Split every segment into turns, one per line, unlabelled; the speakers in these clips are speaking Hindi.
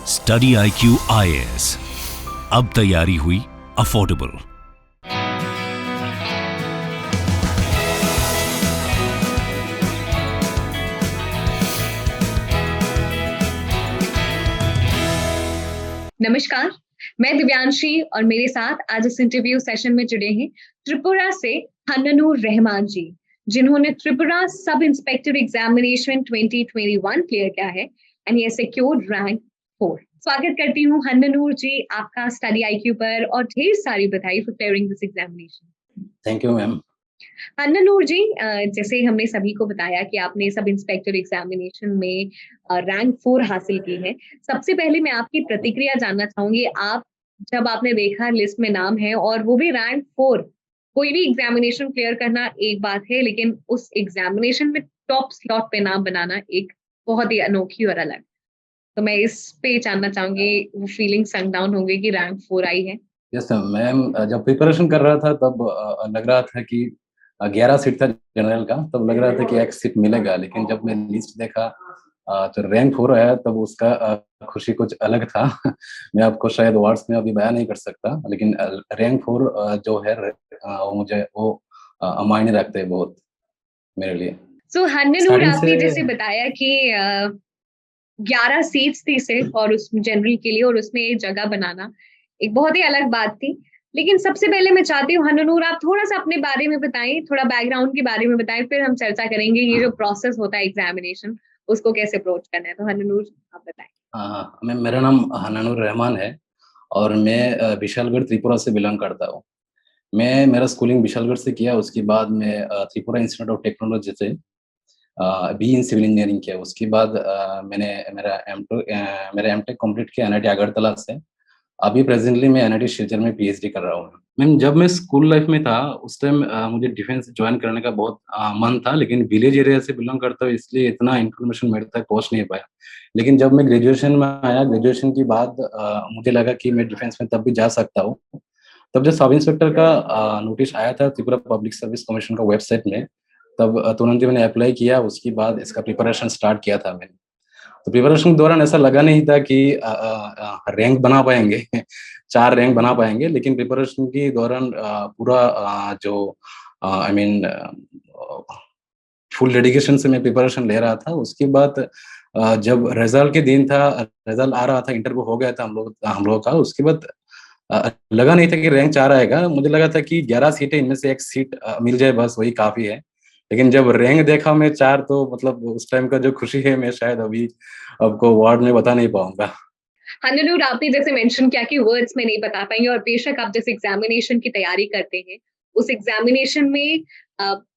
स्टडी IQ IAS, अब तैयारी हुई अफोर्डेबल।
नमस्कार, मैं दिव्यांशी और मेरे साथ आज इस इंटरव्यू सेशन में जुड़े हैं त्रिपुरा से हन्ननूर रहमान जी, जिन्होंने Tripura sub inspector examination 2021 clear किया है एंड ये सिक्योर्ड रैंक 4। स्वागत करती हूँ हन्ननूर जी आपका स्टडी IQ पर और ढेर सारी बधाई for clearing this examination.
Thank you ma'am.
Hannanur ji, जैसे हमने सभी को बताया कि आपने सब इंस्पेक्टर एग्जामिनेशन में रैंक 4 हासिल की है। सबसे पहले मैं आपकी प्रतिक्रिया जानना चाहूंगी। आप जब आपने देखा लिस्ट में नाम है और वो भी रैंक 4, कोई भी एग्जामिनेशन क्लियर करना एक बात है, लेकिन उस एग्जामिनेशन में टॉप स्लॉट पे नाम बनाना एक बहुत ही अनोखी और अलग। तो मैं इस पे जानना चाहूंगी, वो फीलिंग संग डाउन होगी कि रैंक 4 आई है?
यस मैम, जब प्रिपरेशन कर रहा था तब लग रहा था कि 11 सीट था जनरल का, तब लग रहा था कि एक सीट मिलेगा, लेकिन जब मैं लिस्ट देखा तो रैंक 4 आया, तब उसका खुशी कुछ अलग था। मैं आपको शायद वर्ड्स में अभी बयान नहीं कर सकता, लेकिन रैंक 4 जो है मुझे वो मायने रखते हैं बहुत मेरे लिए।
सो हन्ननूर,
स्टार्टिंग
आपने
से
जैसे बताया कि 11 सीट्स थी सिर्फ और उस जनरल के लिए, और उसमें एक जगह बनाना एक बहुत ही अलग बात थी। लेकिन सबसे पहले मैं चाहती हूँ हन्ननूर, आप थोड़ा सा अपने बारे में बताएं, थोड़ा बैकग्राउंड के बारे में बताएं, फिर हम चर्चा करेंगे ये जो प्रोसेस होता है एग्जामिनेशन उसको कैसे अप्रोच करना है। तो हन्ननूर आप बताएं।
मेरा नाम हन्नानुर रहमान है और मैं विशालगढ़ त्रिपुरा से बिलोंग करता हूँ। मैं मेरा स्कूलिंग विशालगढ़ से किया, उसके बाद मैं त्रिपुरा इंस्टीट्यूट ऑफ टेक्नोलॉजी से बी इन सिविल इंजीनियरिंग किया। उसके बाद मैंने मेरा एमटेक कंप्लीट किया NIT अगरतला से। अभी प्रेजेंटली मैं NIT शिलचर में PhD कर रहा हूँ। मैम, जब मैं स्कूल लाइफ में था उस टाइम मुझे डिफेंस ज्वाइन करने का बहुत मन था, लेकिन विलेज एरिया से बिलोंग करता हूँ इसलिए इतना इन्फॉर्मेशन मेरे तक पहुँच नहीं पाया। लेकिन जब मैं ग्रेजुएशन में आया, ग्रेजुएशन के बाद मुझे लगा कि मैं डिफेंस में तब भी जा सकता हूँ। तब जब सब इंस्पेक्टर का नोटिस आया था त्रिपुरा पब्लिक सर्विस कमीशन का वेबसाइट में, तब तुरंत ही मैंने अप्लाई किया। उसके बाद इसका प्रिपरेशन स्टार्ट किया था मैंने। तो प्रिपरेशन के दौरान ऐसा लगा नहीं था कि रैंक बना पाएंगे, 4 रैंक बना पाएंगे, लेकिन प्रिपरेशन के दौरान पूरा जो आई मीन फुल डेडिकेशन से मैं प्रिपरेशन ले रहा था। उसके बाद जब रिजल्ट के दिन था, रिजल्ट आ रहा था, इंटरव्यू हो गया था हम लोग का। उसके बाद लगा नहीं था कि रैंक 4 आएगा। मुझे लगा था कि 11 सीटें, इनमें से एक सीट मिल जाए, बस वही काफी है। लेकिन जब रैंक देखा मैं 4, तो मतलब उस टाइम का जो खुशी है मैं शायद अभी आपको वर्ड में बता नहीं पाऊंगा।
हन्ननूर, आपने जैसे मेंशन किया कि वर्ड्स में नहीं बता पाएंगे, और बेशक आप जैसे एग्जामिनेशन की तैयारी करते हैं, उस एग्जामिनेशन में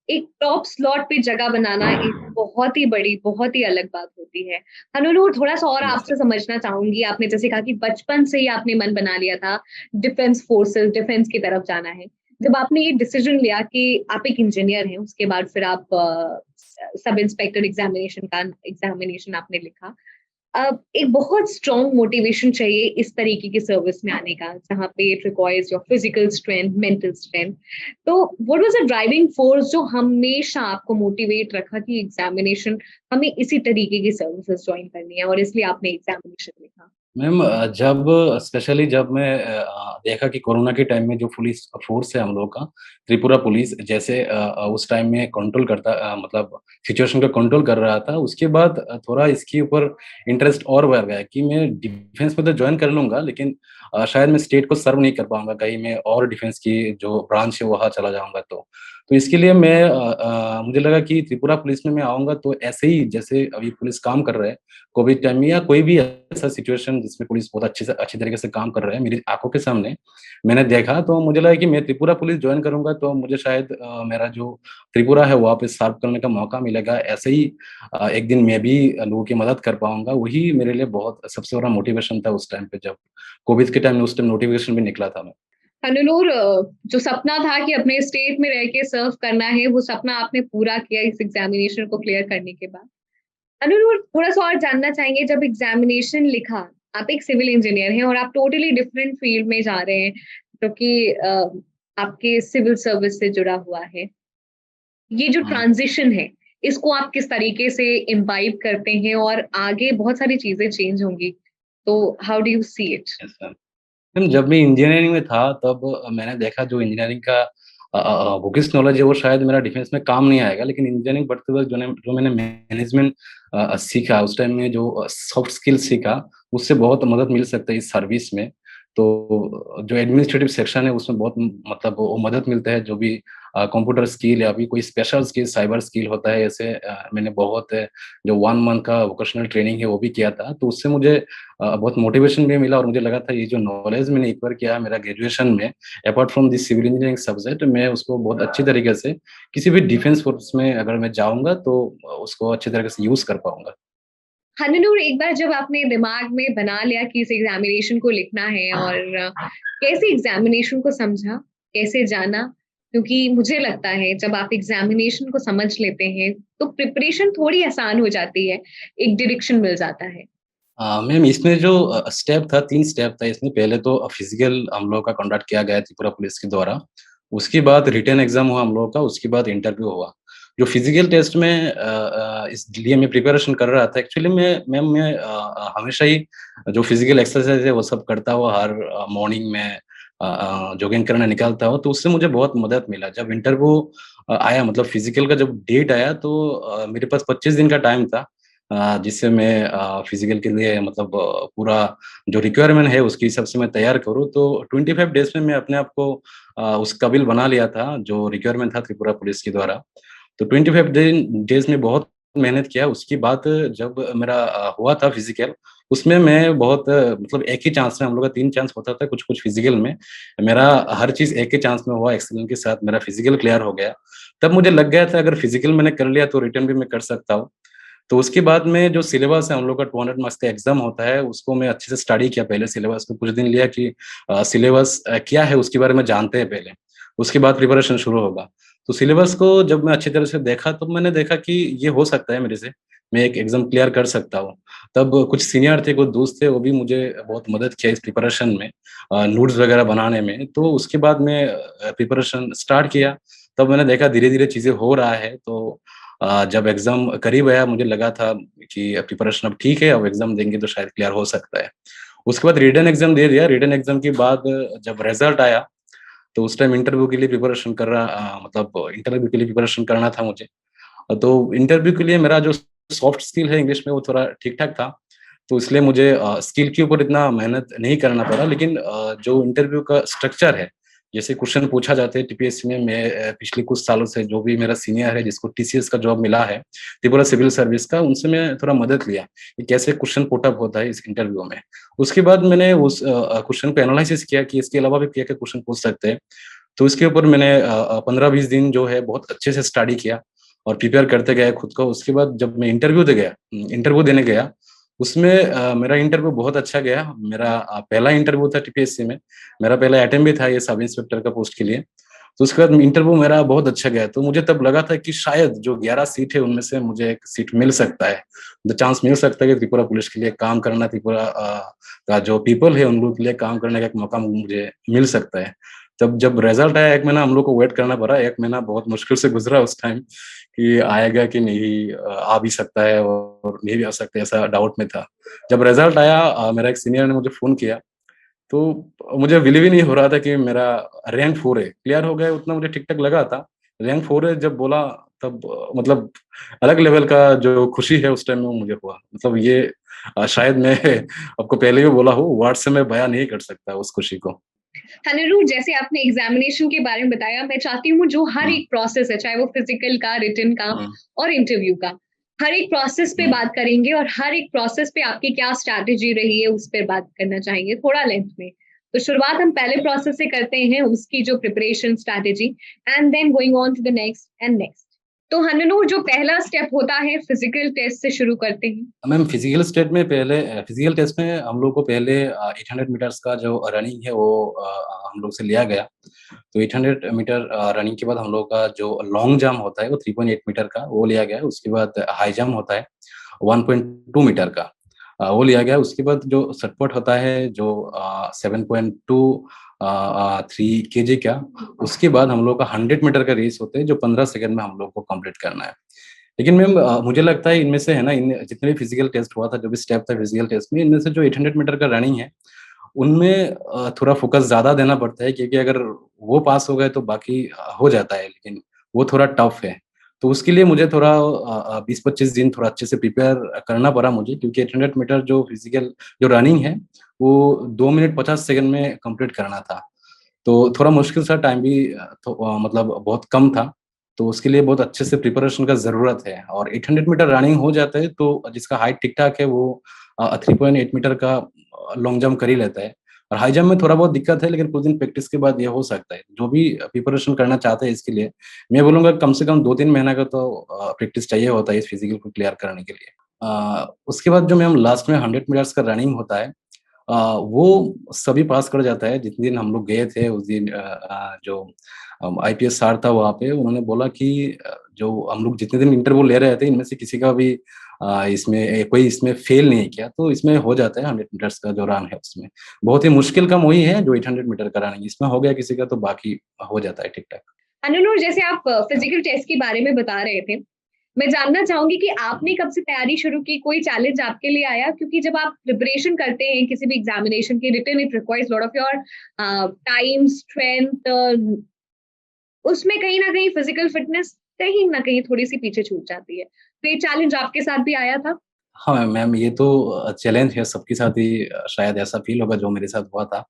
एक टॉप स्लॉट पे जगह बनाना एक बहुत ही बड़ी, बहुत ही अलग बात होती है। हन्ननूर, थोड़ा सा और
यस
आपसे समझना चाहूंगी। आपने जैसे कहा कि बचपन से ही आपने मन बना लिया था डिफेंस फोर्सेस, डिफेंस की तरफ जाना है। जब आपने ये डिसीजन लिया कि आप एक इंजीनियर हैं, उसके बाद फिर आप सब इंस्पेक्टर एग्जामिनेशन आपने लिखा। अब एक बहुत स्ट्रॉन्ग मोटिवेशन चाहिए इस तरीके की सर्विस में आने का, जहाँ पे it requires your physical strength, mental strength. तो what was the driving force जो हमेशा आपको मोटिवेट रखा कि एग्जामिनेशन, हमें इसी तरीके की सर्विसेज ज्वाइन करनी है, और इसलिए आपने एग्जामिनेशन लिखा?
मैम, जब स्पेशली जब मैं देखा कि कोरोना के टाइम में जो पुलिस फोर्स है हम लोग का, त्रिपुरा पुलिस जैसे उस टाइम में कंट्रोल करता, मतलब सिचुएशन को कंट्रोल कर रहा था। उसके बाद थोड़ा इसके ऊपर इंटरेस्ट और बढ़ गया कि मैं डिफेंस में तो ज्वाइन कर लूंगा, लेकिन शायद मैं स्टेट को सर्व नहीं कर पाऊंगा, कहीं मैं और डिफेंस की जो ब्रांच है वहाँ चला जाऊंगा। तो इसके लिए मैं मुझे लगा कि त्रिपुरा पुलिस में मैं आऊंगा तो ऐसे ही जैसे अभी पुलिस काम कर रहे हैं कोविड टाइम में, या कोई भी ऐसा सिचुएशन जिसमें पुलिस बहुत अच्छी तरीके से काम कर रहे हैं मेरी आंखों के सामने मैंने देखा, तो मुझे लगा कि मैं त्रिपुरा पुलिस ज्वाइन करूंगा तो मुझे शायद मेरा जो त्रिपुरा है वहाँ पे सर्व करने का मौका मिलेगा। ऐसे ही एक दिन मैं भी लोगों की मदद कर पाऊंगा। वही मेरे लिए बहुत सबसे बड़ा मोटिवेशन था उस टाइम पे, जब कोविड के टाइम में उस टाइम नोटिफिकेशन भी निकला था। मैं
हनुनूर, जो सपना था कि अपने स्टेट में रह के सर्व करना है, वो सपना आपने पूरा किया इस एग्जामिनेशन को क्लियर करने के बाद। हनुनूर, थोड़ा सा और जानना चाहेंगे, जब एग्जामिनेशन लिखा, आप एक सिविल इंजीनियर हैं और आप टोटली डिफरेंट फील्ड में जा रहे हैं, जो कि आपके सिविल सर्विस से जुड़ा हुआ है। ये जो
हाँ।
ट्रांजिशन है, इसको आप किस तरीके से इम्बाइब करते हैं, और आगे बहुत सारी चीजें चेंज होंगी, तो how do you see it?
Yes ma'am. Ma'am जब मैं इंजीनियरिंग में था तब मैंने देखा जो इंजीनियरिंग का वोकेशनल नॉलेज है वो शायद मेरा डिफेंस में काम नहीं आएगा, लेकिन इंजीनियरिंग पढ़ते वक़्त जो मैंने मैनेजमेंट सीखा उस टाइम में जो सॉफ्ट स्किल सीखा, उससे बहुत मदद मिल सकता है इस सर्विस में। तो जो एडमिनिस्ट्रेटिव सेक्शन है उसमें बहुत मतलब वो मदद मिलता है, जो भी कंप्यूटर स्किल या अभी कोई स्पेशल स्किल, साइबर स्किल होता है, ऐसे मैंने बहुत जो 1 मंथ का वोकेशनल ट्रेनिंग है वो भी किया था। तो उससे मुझे बहुत मोटिवेशन भी मिला और मुझे लगा था ये जो नॉलेज मैंने एक्वायर किया मेरा ग्रेजुएशन में, apart from this civil engineering subject, मैं उसको बहुत अच्छी तरीके से किसी भी डिफेंस फोर्स में अगर मैं जाऊँगा तो उसको अच्छी तरीके से यूज़ कर पाऊँगा।
हनीनूर, एक बार जब आपने दिमाग में बना लिया कि इस एग्जामिनेशन को लिखना है और कैसे एग्जामिनेशन को समझा, कैसे जाना? क्योंकि मुझे लगता है जब आप एग्जामिनेशन को समझ लेते हैं तो प्रिपरेशन थोड़ी आसान हो जाती है, एक डायरेक्शन मिल जाता है।
मैम इसमें जो स्टेप था 3 स्टेप था इसमें। पहले तो फिज़िकल हम लोगों का कंडक्ट किया गया त्रिपुरा पुलिस के द्वारा। उसके बाद रिटन एग्ज़ाम हुआ हम लोगों का, उसके बाद इंटरव्यू हुआ। जो फिज़िकल टेस्ट में इसलिए मैं प्रिपरेशन कर रहा था एक्चुअली मैं हमेशा ही जो फिज़िकल एक्सरसाइज़ है वो सब करता हुआ हर मॉर्निंग में जॉगिंग करने निकलता हूँ, तो उससे मुझे बहुत मदद मिला। जब इंटरव्यू आया मतलब फिज़िकल का जब डेट आया तो मेरे पास 25 दिन का टाइम था। जिससे मैं फिज़िकल के लिए मतलब पूरा जो रिक्वायरमेंट है उसके हिसाब से मैं तैयार करूँ, तो 25 डेज़ में मैं अपने आप को उस काबिल बना लिया था, जो रिक्वायरमेंट था त्रिपुरा पुलिस के द्वारा। तो 25 डेज़ में बहुत मेहनत किया, उसके बाद जब मेरा हुआ था फिज़िकल, उसमें मैं बहुत मतलब एक ही चांस में हम लोग का 3 चांस होता था कुछ-कुछ फिज़िकल में। मेरा हर चीज़ एक ही चांस में हुआ, एक्सीलेंट के साथ मेरा फिज़िकल क्लियर हो गया। तब मुझे लग गया था अगर फिज़िकल मैंने कर लिया तो रिटन भी मैं कर सकता हूँ। तो उसके बाद में जो सिलेबस है हम लोग का 200 मार्क्स का एग्ज़ाम होता है, उसको मैं अच्छे से स्टडी किया पहले सिलेबस को कुछ दिन लिया कि सिलेबस क्या है उसके बारे में जानते हैं पहले, उसके बाद प्रिपरेशन शुरू होगा। तो सिलेबस को जब मैं अच्छी तरह से देखा तो मैंने देखा कि ये हो सकता है मेरे से, मैं एक एग्ज़ाम क्लियर कर सकता हूँ। तब कुछ सीनियर थे, कुछ दोस्त थे, वो भी मुझे बहुत मदद किया इस प्रिपरेशन में नोट्स वगैरह बनाने में। तो उसके बाद मैं प्रिपरेशन स्टार्ट किया, तब मैंने देखा धीरे-धीरे चीज़ें हो रहा है तो जब एग्ज़ाम करीब आया मुझे लगा था कि प्रिपरेशन अब ठीक है, अब एग्ज़ाम देंगे तो शायद क्लियर हो सकता है। उसके बाद रिटन एग्ज़ाम दे दिया, रिटन एग्ज़ाम के बाद जब रिज़ल्ट आया, तो उस टाइम इंटरव्यू के लिए प्रिपरेशन कर रहा मतलब इंटरव्यू के लिए प्रिपरेशन करना था मुझे। तो इंटरव्यू के लिए मेरा जो सॉफ्ट स्किल है इंग्लिश में वो थोड़ा ठीक-ठाक था, तो इसलिए मुझे स्किल के ऊपर इतना मेहनत नहीं करना पड़ा, लेकिन जो इंटरव्यू का स्ट्रक्चर है, जैसे क्वेश्चन पूछा जाता है टीपीएससी में, मैं पिछले कुछ सालों से जो भी मेरा सीनियर है जिसको टीसीएस का जॉब मिला है, त्रिपुरा सिविल सर्विस का, उनसे मैं थोड़ा मदद लिया कि कैसे क्वेश्चन पुट अप होता है इस इंटरव्यू में। उसके बाद मैंने उस क्वेश्चन को एनालिसिस किया कि इसके अलावा भी क्या-क्या क्वेश्चन पूछ सकते हैं। तो इसके ऊपर मैंने 15-20 दिन जो है बहुत अच्छे से स्टडी किया और प्रिपेयर करते गए खुद को। उसके बाद जब मैं इंटरव्यू देने गया, उसमें मेरा इंटरव्यू बहुत अच्छा गया। मेरा पहला इंटरव्यू था टीपीएससी में, मेरा पहला अटेम्प्ट भी था ये सब इंस्पेक्टर का पोस्ट के लिए। तो उसके बाद इंटरव्यू मेरा बहुत अच्छा गया, तो मुझे तब लगा था कि शायद जो 11 सीट है उनमें से मुझे एक सीट मिल सकता है। द चांस मिल सकता है कि त्रिपुरा पुलिस के लिए काम करना, त्रिपुरा का जो पीपल है उन लोगों के लिए काम करने का एक मौका मुझे मिल सकता है। तब जब रिजल्ट आया 1 महीना हम लोग को वेट करना पड़ा, 1 महीना बहुत मुश्किल से गुज़रा उस टाइम कि आएगा कि नहीं, आ भी सकता है और नहीं भी आ सकता है, ऐसा डाउट में था। जब रिजल्ट आया मेरा एक सीनियर ने मुझे फ़ोन किया, तो मुझे बिलीव ही नहीं हो रहा था कि मेरा रैंक 4 है, क्लियर हो गया उतना मुझे ठीक-ठाक लगा था। रैंक 4 है जब बोला तब मतलब अलग लेवल का जो खुशी है उस टाइम में वो मुझे हुआ। मतलब ये शायद मैं आपको पहले भी बोला हूँ, वर्ड से मैं बयाँ नहीं कर सकता उस खुशी को।
हनीरूट, जैसे आपने एग्जामिनेशन के बारे में बताया, मैं चाहती हूँ जो हर
हुँ,
एक प्रोसेस है, चाहे वो फिजिकल का, रिटन का
हुँ,
और इंटरव्यू का, हर एक प्रोसेस पे
हुँ।
बात करेंगे और हर एक प्रोसेस पे आपकी क्या स्ट्रैटेजी रही है उस पर बात करना चाहेंगे थोड़ा लेंथ में। तो शुरुआत हम पहले प्रोसेस से करते हैं, उसकी जो preparation strategy, and then going on to the next and next. तो हननूर, जो पहला स्टेप होता है फिजिकल टेस्ट से शुरू करते हैं।
मैम फिजिकल टेस्ट में हम लोग को पहले 800 मीटर्स का जो रनिंग है वो हम लोग से लिया गया। तो 800 मीटर रनिंग के बाद हम लोग का जो लॉन्ग जंप होता है वो 3.8 मीटर का वो लिया गया है। उसके बाद हाई जंप होता है 1.2 मीटर का, वो लिया गया है। उसके बाद जो शॉटपुट होता है जो 3 केजी का, उसके बाद हम लोग का 100 मीटर का रेस होता है जो 15 सेकंड में हम लोग को कंप्लीट करना है। लेकिन मैम मुझे लगता है इनमें से है ना, इन जितने भी फिजिकल टेस्ट हुआ था, जो भी स्टेप था फिजिकल टेस्ट में, इनमें से जो 800 मीटर का रनिंग है, उनमें थोड़ा फोकस ज़्यादा देना पड़ता है, क्योंकि अगर वो पास हो गए तो बाकी हो जाता है, लेकिन वो थोड़ा टफ है। तो उसके लिए मुझे थोड़ा 20-25 दिन थोड़ा अच्छे से प्रिपेयर करना पड़ा मुझे, क्योंकि 800 मीटर जो फिजिकल जो रनिंग है, वो 2 मिनट 50 सेकंड में कंप्लीट करना था। तो थोड़ा मुश्किल सा टाइम भी मतलब बहुत कम था, तो उसके लिए बहुत अच्छे से प्रिपरेशन का ज़रूरत है। और 800 मीटर रनिंग हो जाता है तो जिसका हाइट ठीक-ठाक है वो 3.8 मीटर का लॉन्ग जंप कर ही लेता है। और हाई जंप में थोड़ा बहुत दिक्कत है, लेकिन कुछ दिन प्रैक्टिस के बाद ये हो सकता है। जो भी प्रिपरेशन करना चाहते हैं इसके लिए, मैं बोलूँगा कम से कम 2-3 महीने का तो प्रैक्टिस चाहिए होता है इस फिजिकल को क्लियर करने के लिए। उसके बाद जो मैम लास्ट में 100 मीटर्स का रनिंग होता है, वो सभी पास कर जाता है। जितने दिन हम लोग गए थे उस दिन जो आईपीएस सर था वहाँ पे, उन्होंने बोला कि जो हम लोग जितने दिन इंटरव्यू ले रहे थे, इनमें से किसी का भी कोई इसमें फेल नहीं किया, तो इसमें हो जाता है 100 मीटर्स का जो रन है उसमें। बहुत ही मुश्किल काम वही है जो 800 मीटर का रनिंग, इसमें हो गया किसी का तो बाकी हो जाता है ठीक-ठाक।
अनुनूर, जैसे आप फिजिकल टेस्ट के बारे में बता रहे थे, मैं जानना चाहूंगी कि आपने कब से तैयारी शुरू की? कोई चैलेंज आपके लिए आया? क्योंकि जब आप प्रिपरेशन करते हैं किसी भी एग्जामिनेशन की, written it requires lot of your time, strength, उसमें कहीं ना कहीं फिजिकल फिटनेस कहीं ना कहीं थोड़ी सी पीछे छूट जाती है। तो ये चैलेंज आपके साथ भी आया था?
हाँ, मैम ये तो चैलेंज है सबके साथ ही, शायद ऐसा फ़ील होगा जो मेरे साथ हुआ था।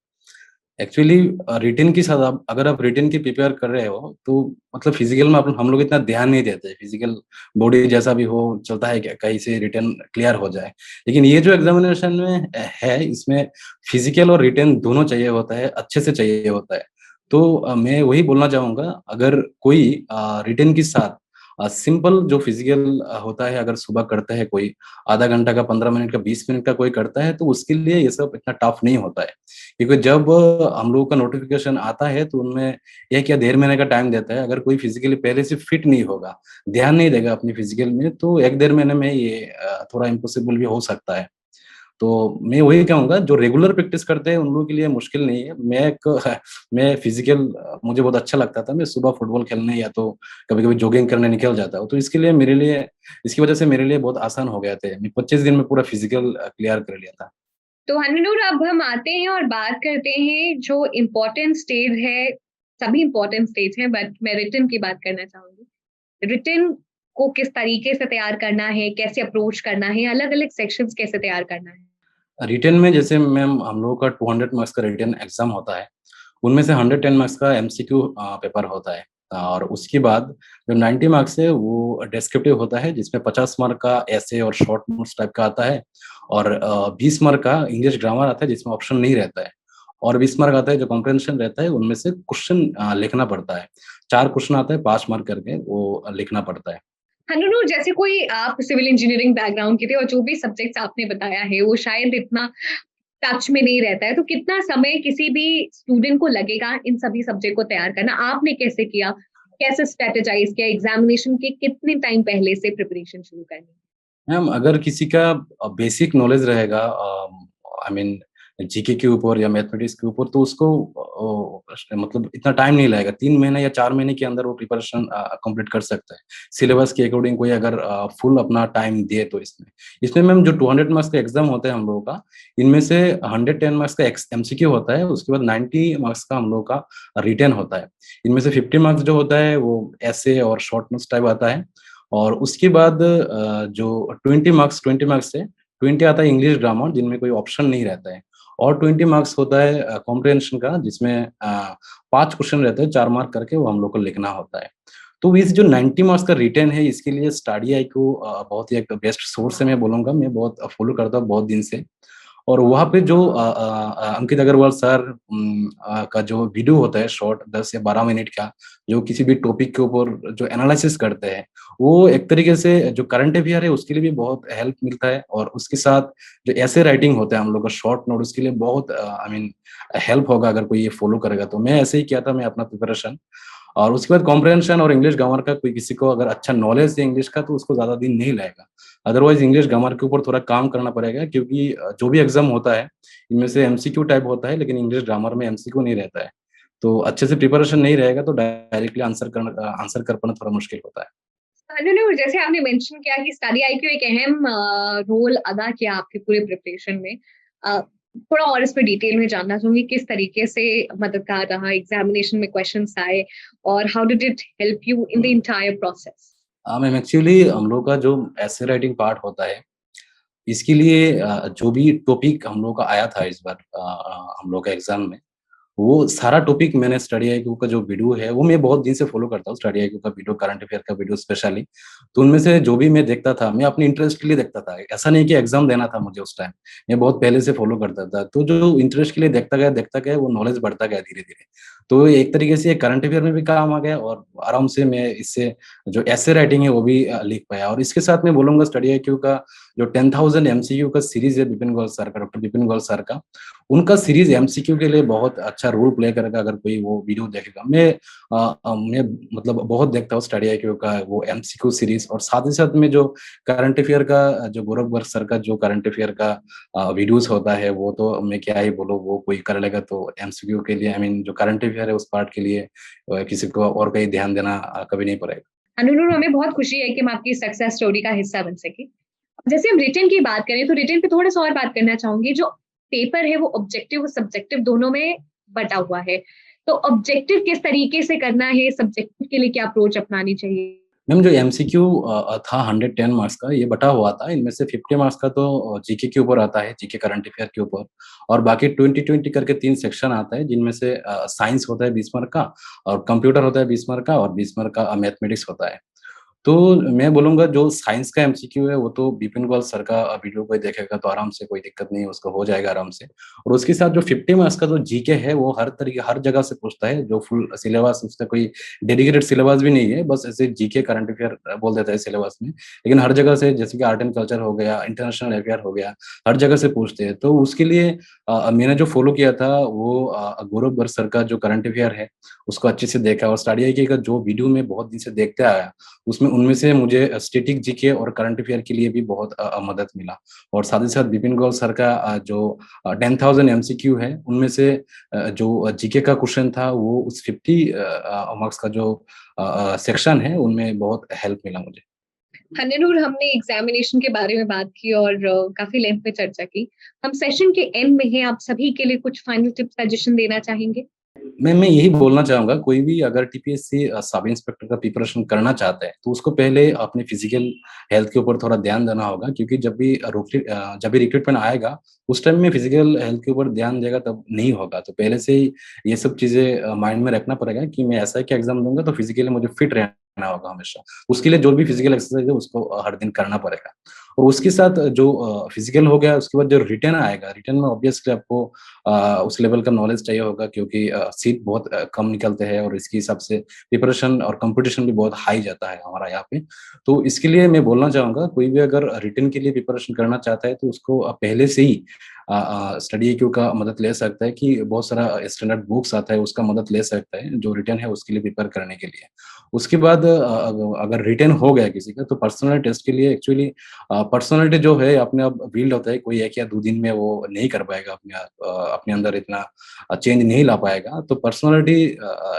एक्चुअली रिटेन के साथ आप अगर आप रिटेन की प्रिपेयर कर रहे हो, तो मतलब फिज़िकल में हम लोग इतना ध्यान नहीं देते। फिज़िकल बॉडी जैसा भी हो, चलता है क्या कहीं से रिटेन क्लियर हो जाए। लेकिन ये जो एग्ज़ामिनेशन में है, इसमें फिज़िकल और रिटेन दोनों चाहिए होता है, अच्छे से चाहिए होता है। तो मैं वही बोलना चाहूँगा, अगर कोई रिटेन के साथ सिंपल जो फिज़िकल होता है, अगर सुबह करता है कोई, आधा घंटा का, 15 मिनट का, 20 मिनट का कोई करता है, तो उसके लिए ये सब इतना टफ नहीं होता है। क्योंकि जब हम लोगों का नोटिफ़िकेशन आता है तो उनमें 1 या डेढ़ महीने का टाइम देता है। अगर कोई फिज़िकली पहले से फिट नहीं होगा, ध्यान नहीं देगा अपनी फिज़िकल में, तो 1 डेढ़ महीने में ये थोड़ा इम्पॉसिबल भी हो सकता है। तो मैं वही कहूँगा, जो रेगुलर प्रैक्टिस करते हैं उन लोगों के लिए मुश्किल नहीं है। मैं फिज़िकल मुझे बहुत अच्छा लगता था। मैं सुबह फुटबॉल खेलने या तो कभी-कभी जॉगिंग करने निकल जाता हूँ। तो इसके लिए मेरे लिए इसकी वज़ह से मेरे लिए बहुत आसान हो गए थे। मैं 25 दिन में पूरा फिज़िकल क्लियर कर लिया था।
तो हनुनूर, अब हम आते हैं और बात करते हैं जो इम्पोर्टेंट स्टेज है। सभी इम्पोर्टेंट स्टेज हैं, बट मैं रिटन की बात करना चाहूंगी। रिटन को किस तरीके से तैयार करना है, कैसे अप्रोच करना है, अलग अलग सेक्शंस कैसे तैयार करना है?
रिटेन में जैसे मैम हम लोगों का 200 मार्क्स का रिटेन एग्ज़ाम होता है। उनमें से 110 मार्क्स का एमसीक्यू पेपर होता है। और उसके बाद जो 90 मार्क्स है वो डिस्क्रिप्टिव होता है, जिसमें 50 मार्क का ऐसे और शॉर्ट नोट्स टाइप का आता है, और 20 मार्क का इंग्लिश ग्रामर आता है जिसमें ऑप्शन नहीं रहता है, और 20 मार्क आता है जो कॉम्प्रिहेंशन रहता है, उनमें से क्वेश्चन लिखना पड़ता है। 4 क्वेश्चन आता है 5 मार्क करके, वो लिखना पड़ता है।
हनुनूर, जैसे कोई आप सिविल इंजीनियरिंग बैकग्राउंड के थे और जो भी सब्जेक्ट्स आपने बताया है वो शायद इतना टच में नहीं रहता है, तो कितना समय किसी भी स्टूडेंट को लगेगा इन सभी सब्जेक्ट को तैयार करना? आपने कैसे किया? कैसे स्ट्रेटेजाइज किया? एग्जामिनेशन के कितने टाइम पहले से प्रिपरेशन शुरू करनी?
मैम अगर किसी का बेसिक नॉलेज रहेगा, आई मीन जीके के ऊपर या मैथमेटिक्स के ऊपर, तो उसको मतलब इतना टाइम नहीं लगेगा। 3 महीने या 4 महीने के अंदर वो प्रिपरेशन कंप्लीट कर सकता है। सिलेबस के अकॉर्डिंग कोई अगर फुल अपना टाइम दे तो इसमें मैम जो 200 मार्क्स का एग्ज़ाम होता है हम लोगों का, इनमें से 110 मार्क्स का एक्स एमसीक्यू होता है, उसके बाद 90 मार्क्स का हम लोगों का रिटेन होता है। इनमें से 50 मार्क्स जो होता है वो ऐसे और शॉर्ट नोट्स टाइप आता है। और उसके बाद जो 20 मार्क्स से 20 आता है इंग्लिश ग्रामर, जिनमें कोई ऑप्शन नहीं रहता है, और 20 मार्क्स होता है कॉम्प्रिहेंशन का, जिसमें 5 क्वेश्चन रहते हैं 4 मार्क करके, वो हम लोग को लिखना होता है। तो इस जो 90 मार्क्स का रिटेन है, इसके लिए स्टडी आई को बहुत ही एक बेस्ट सोर्स है, मैं बोलूँगा। मैं बहुत फॉलो करता हूँ बहुत दिन से। और वहाँ पे जो अंकित अग्रवाल सर का जो वीडियो होता है शॉर्ट 10 या 12 मिनट का, जो किसी भी टॉपिक के ऊपर जो एनालिसिस करते हैं, वो एक तरीके से जो करंट अफेयर है उसके लिए भी बहुत हेल्प मिलता है, और उसके साथ जो ऐसे राइटिंग होता है हम लोग का शॉर्ट नोट, उसके लिए बहुत आई मीन हेल्प होगा अगर कोई ये फॉलो करेगा। तो मैं ऐसे ही किया था मैं अपना प्रिपरेशन। और उसके बाद कॉम्प्रिहेंशन और इंग्लिश ग्रामर का, कोई किसी को अगर अच्छा नॉलेज है इंग्लिश का, तो उसको ज़्यादा दिन नहीं लगेगा। अदरवाइज़ इंग्लिश ग्रामर के ऊपर थोड़ा काम करना पड़ेगा, क्योंकि जो भी एग्ज़ाम होता है, इनमें से एमसीक्यू टाइप होता है, लेकिन इंग्लिश ग्रामर में एमसीक्यू नहीं रहता है। तो अच्छे से प्रिपरेशन नहीं रहेगा तो डायरेक्टली आंसर कर पाना थोड़ा मुश्किल होता है।
अनु, जैसे आपने मेंशन किया कि स्टडी आईक्यू एक अहम रोल अदा किया आपके पूरे प्रिपरेशन में। थोड़ा और इस पे डिटेल में जानना चाहूंगी, किस तरीके से मददगार रहा, एग्जामिनेशन में क्वेश्चंस आए और how did it help you in the entire process?
Ma'am actually हम लोग का जो ऐसे राइटिंग पार्ट होता है, इसके लिए जो भी टॉपिक हम लोग का आया था इस बार हम लोग का एग्जाम में, वो सारा टॉपिक मैंने स्टडी आईक्यू का जो वीडियो है, वो मैं बहुत दिन से फॉलो करता हूँ, स्टडी आईक्यू का वीडियो, करंट अफेयर का वीडियो स्पेशली। तो उनमें से जो भी मैं देखता था, मैं अपने इंटरेस्ट के लिए देखता था। ऐसा नहीं कि एग्ज़ाम देना था मुझे उस टाइम, मैं बहुत पहले से फॉलो करता था। तो जो इंटरेस्ट के लिए देखता गया, वो नॉलेज बढ़ता गया धीरे-धीरे। तो एक तरीके से करंट अफेयर में भी काम आ गया और आराम से मैं इससे जो एसे राइटिंग है, वो भी लिख पाया। और इसके साथ मैं बोलूँगा स्टडी आईक्यू का जो 10,000 एमसीक्यू का सीरीज़ है बिपिन गौर सर का, डॉक्टर बिपिन गौर सर का, उनका सीरीज एमसीक्यू के लिए बहुत अच्छा रोल प्ले करेगा अगर कोई वो वीडियो देखेगा। मैं मतलब बहुत देखता हूँ स्टडी आईक्यू का वो एमसीक्यू सीरीज, और साथ ही साथ में जो करंट अफेयर का जो गौरव गर्ग सर का जो करंट अफेयर का वीडियोस होता है, वो तो मैं क्या ही बोलूँ, वो कोई कर लेगा। तो एमसीक्यू के लिए, आई मीन जो करंट अफेयर है उस पार्ट के लिए किसी को और कहीं ध्यान देना कभी नहीं पड़ेगा।
अनु, हमें बहुत खुशी है कि हम आपकी सक्सेस स्टोरी का हिस्सा बन सके। जैसे हम रिटन की बात करें, तो रिटन पे थोड़ा सा और बात करना चाहूंगी। जो पेपर है वो ऑब्जेक्टिव और सब्जेक्टिव दोनों में बटा हुआ है, तो ऑब्जेक्टिव किस तरीके से करना है, सब्जेक्टिव के लिए क्या अप्रोच अपनानी चाहिए?
मैम जो एमसीक्यू था 110 मार्क्स का, ये बटा हुआ था। इनमें से 50 मार्क्स का तो जीके के ऊपर आता है, जीके करंट अफेयर के ऊपर, और बाकी 20-20 करके 3 सेक्शन आता है, जिनमें से साइंस होता है 20 मार्क का, और कंप्यूटर होता है 20 मार्क का, और 20 मार्क का मैथमेटिक्स होता है। तो मैं बोलूँगा जो साइंस का एमसीक्यू है, वो तो बिपिन गौर सर का वीडियो कोई देखेगा तो आराम से, कोई दिक्कत नहीं है, उसको हो जाएगा आराम से। और उसके साथ जो 50 मार्क्स का जो जीके है, वो हर जगह से पूछता है, जो फुल सिलेबस, उसका कोई डेडिकेटेड सिलेबस भी नहीं है, बस ऐसे जीके करंट अफेयर बोल देता है सिलेबस में। लेकिन हर जगह से, जैसे कि आर्ट एंड कल्चर हो गया, इंटरनेशनल अफेयर हो गया, हर जगह से पूछते हैं। तो उसके लिए मैंने जो फॉलो किया था, वो गौरव गर्ग सर का जो करंट अफेयर है, उसको अच्छे से देखा, और स्टडी आईक्यू का जो वीडियो मैं बहुत दिन से देखते आया, उसमें उनमें से मुझे स्टैटिक जीके और करंट अफेयर के लिए भी बहुत मदद मिला। और साथ ही साथ बिपिन गौर सर का जो 10,000 एमसीक्यू है, उनमें से जो जीके का क्वेश्चन था, वो उस 50 मार्क्स का जो सेक्शन है, उनमें बहुत हेल्प मिला मुझे।
हन्नूर, हमने एग्जामिनेशन के बारे में बात की और काफी लेंथ में चर्चा की। हम सेशन के एंड में हैं, आप सभी के लिए कुछ फाइनल टिप्स सजेशन देना चाहेंगे?
मैं यही बोलना चाहूँगा, कोई भी अगर टीपीएससी सब इंस्पेक्टर का प्रिपरेशन करना चाहता है, तो उसको पहले अपने फिजिकल हेल्थ के ऊपर थोड़ा ध्यान देना होगा, क्योंकि जब भी रिक्रूटमेंट आएगा, उस टाइम में फिजिकल हेल्थ के ऊपर ध्यान देगा तब नहीं होगा। तो पहले से ही ये सब चीज़ें माइंड में रखना पड़ेगा कि मैं ऐसा का एग्ज़ाम दूँगा, तो फिजिकली मुझे फिट रहना होगा हमेशा। उसके लिए जो भी फिजिकल एक्सरसाइज़ है, उसको हर दिन करना पड़ेगा। और उसके साथ जो फिजिकल हो गया, उसके बाद जो रिटन आएगा, रिटन में ऑब्वियसली आपको उस लेवल का नॉलेज चाहिए होगा, क्योंकि सीट बहुत कम निकलते हैं, और इसके हिसाब से प्रिपरेशन और कंपटीशन भी बहुत हाई जाता है हमारा यहाँ पे। तो इसके लिए मैं बोलना चाहूँगा, कोई भी अगर रिटन के लिए प्रिपरेशन करना चाहता है, तो उसको पहले से ही स्टडी क्यू का मदद ले सकता है, कि बहुत सारा स्टैंडर्ड बुक्स आता है, उसका मदद ले सकता है, जो रिटन है उसके लिए प्रिपेयर करने के लिए। उसके बाद अगर रिटन हो गया किसी का, तो पर्सनल टेस्ट के लिए एक्चुअली पर्सनालिटी जो है अपने आप बिल्ड होता है, कोई 1 या 2 दिन में वो नहीं कर पाएगा, अपने अंदर इतना चेंज नहीं ला पाएगा। तो पर्सनालिटी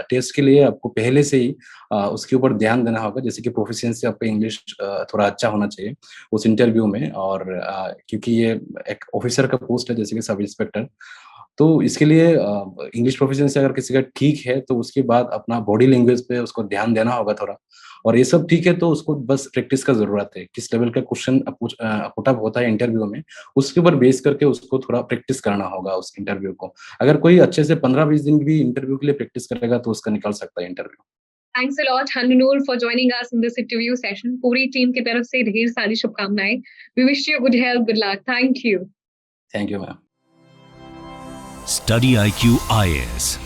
टेस्ट के लिए आपको पहले से ही उसके ऊपर ध्यान देना होगा, जैसे कि प्रोफिशिएंसी आपका इंग्लिश थोड़ा अच्छा होना चाहिए उस इंटरव्यू में, और क्योंकि ये एक ऑफिसर का पोस्ट है, जैसे कि सब इंस्पेक्टर, तो इसके लिए इंग्लिश प्रोफिशिएंसी अगर किसी का ठीक है, तो उसके बाद अपना बॉडी लैंग्वेज पे उसको ध्यान देना होगा थोड़ा। और ये सब ठीक है, तो उसको बस प्रैक्टिस का ज़रूरत है। किस लेवल का क्वेश्चन पुट अप होता है इंटरव्यू में, उसके ऊपर बेस करके उसको थोड़ा प्रैक्टिस करना होगा उस इंटरव्यू को। अगर कोई अच्छे से 15-20 दिन भी इंटरव्यू के लिए प्रैक्टिस करेगा, तो उसका निकल सकता है interview.
Thanks a lot Hannur for joining us in this interview session. पूरी टीम की तरफ से ढेर सारी शुभकामनाएं। We wish you good health, good luck. Thank you.
Thank you ma'am.
Study IQ IAS,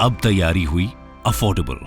अब तैयारी हुई अफोर्डेबल।